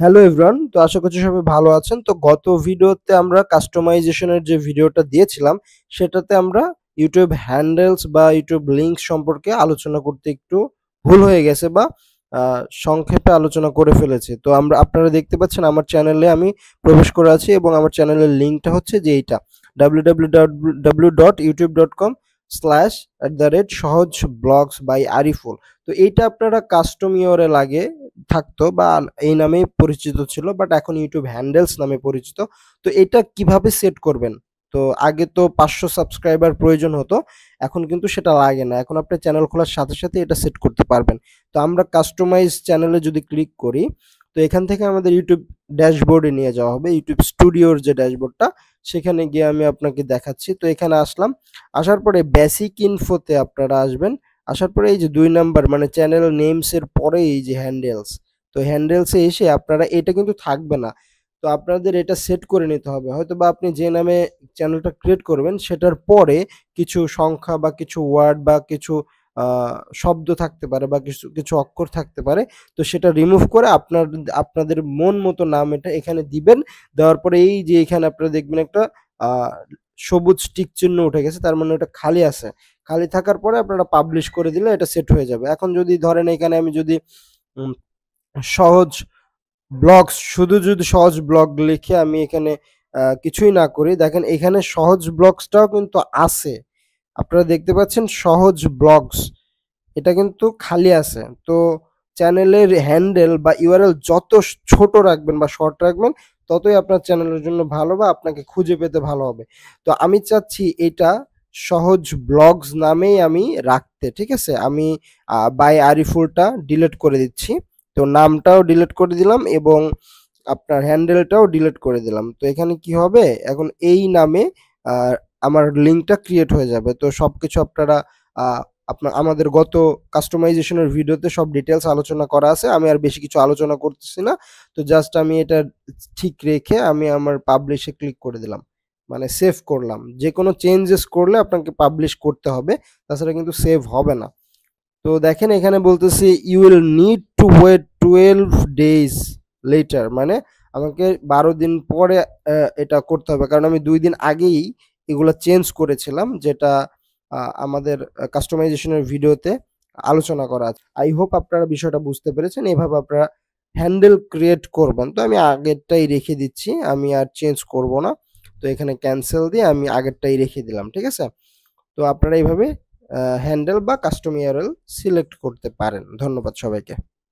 Hello everyone, তো আশা করছি সবাই ভালো আছেন। তো গত ভিডিওতে আমরা কাস্টমাইজেশনের যে ভিডিওটা দিয়েছিলাম সেটাতে আমরা ইউটিউব হ্যান্ডেলস বা ইউটিউব লিঙ্কস সম্পর্কে আলোচনা করতে একটু ভুল হয়ে গেছে বা সংক্ষেপে আলোচনা করে ফেলেছি। তো আপনারা দেখতে পাচ্ছেন আমার চ্যানেলে আমি প্রবেশ করে আছি এবং আমার চ্যানেলের লিঙ্কটা হচ্ছে যে এইটা www.youtube.com/সহজ ব্লগস বাই আরিফুল। তো এইটা আপনারা কাস্টম ইউআরএল লাগে থাকতো বা এই নামেই পরিচিত ছিল, বাট এখন ইউটিউব হ্যান্ডেলস নামে পরিচিত। তো এটা কিভাবে সেট করবেন? তো আগে তো 500 সাবস্ক্রাইবার প্রয়োজন হতো, এখন কিন্তু সেটা লাগে না। এখন আপনি চ্যানেল খোলার সাথে সাথে এটা সেট করতে পারবেন। তো আমরা কাস্টমাইজ চ্যানেলে যদি ক্লিক করি, তো এখান থেকে আমাদের ইউটিউব ড্যাশবোর্ডে নিয়ে যাওয়া হবে। ইউটিউব স্টুডিওর যে ড্যাশবোর্ডটা, সেখানে গিয়ে আমি আপনাকে দেখাচ্ছি। তো এখানে আসলাম, আসার পরে বেসিক ইনফোতে আপনারা আসবেন। আসার পরে এই যে 2 নাম্বার মানে চ্যানেল নেমস এর পরে এই যে হ্যান্ডেলস, তো হ্যান্ডেলসে এসে আপনারা এটা কিন্তু থাকবে না। তো আপনাদের এটা সেট করে নিতে হবে। হয়তোবা আপনি যে নামে চ্যানেলটা ক্রিয়েট করবেন সেটার পরে কিছু সংখ্যা বা কিছু ওয়ার্ড বা কিছু আ শব্দ থাকতে পারে বা কিছু অক্ষর থাকতে পারে। তো সেটা রিমুভ করে আপনাদের মন মতো নাম এটা এখানে দিবেন। দেওয়ার পরে এই যে এখানে আপনারা দেখবেন একটা আ সবুজ টিক চিহ্ন উঠে গেছে, তার মানে ওটা খালি আছে। খালি থাকার পরে আপনারা পাবলিশ করে দিলে এটা সেট হয়ে যাবে। এখন যদি ধরেন এখানে আমি যদি উম সহজ ব্লগস, শুধু যদি সহজ ব্লগ লিখে আমি এখানে কিছুই না করি, দেখেন এখানে সহজ ব্লগসটাও কিন্তু আছে। আপনারা দেখতে পাচ্ছেন সহজ ব্লগস, এটা কিন্তু খালি আছে। তো চ্যানেলের হ্যান্ডেল বা ইউআরএল যত ছোট রাখবেন বা শর্ট রাখবেন, ততই আপনার চ্যানেলের জন্য ভালো বা আপনাকে খুঁজে পেতে ভালো হবে। তো আমি চাচ্ছি এটা সহজ ব্লগস নামেই আমি রাখতে, ঠিক আছে? আমি বাই আরিফুলটা ডিলিট করে দিচ্ছি। তো নামটাও ডিলিট করে দিলাম এবং আপনার হ্যান্ডেলটাও ডিলিট করে দিলাম। তো এখানে কি হবে, এখন এই নামে আমার লিঙ্কটা ক্রিয়েট হয়ে যাবে। তো সবকিছু আপনারা আমাদের গত কাস্টমাইজেশনের ভিডিওতে সব ডিটেলস আলোচনা করা আছে। আমি আর বেশি কিছু আলোচনা করতেছি না। তো জাস্ট আমি এটা ঠিক রেখে আমি আমার পাবলিশে ক্লিক করে দিলাম, মানে সেভ করলাম। যে কোনো চেঞ্জেস করলে আপনাকে পাবলিশ করতে হবে, তাছাড়া কিন্তু সেভ হবে না। তো দেখেন এখানে বলতেছি you will need to wait 12 days later, মানে আমাকে 12 দিন পরে এটা করতে হবে, কারণ আমি 2 দিন আগেই এগুলো চেঞ্জ করেছিলাম, যেটা আমাদের কাস্টমাইজেশনের ভিডিওতে আলোচনা করা আছে। আই হোপ আপনারা বিষয়টা বুঝতে পেরেছেন। এভাবে আপনারা হ্যান্ডেল ক্রিয়েট করবেন। তো আমি আগেরটাই রেখে দিচ্ছি, আমি আর চেঞ্জ করব না। তো এখানে ক্যান্সেল দিয়ে আমি আগেরটাই রেখে দিলাম, ঠিক আছে? তো আপনারা এইভাবে হ্যান্ডেল বা কাস্টম ইউআরএল সিলেক্ট করতে পারেন। ধন্যবাদ সবাইকে।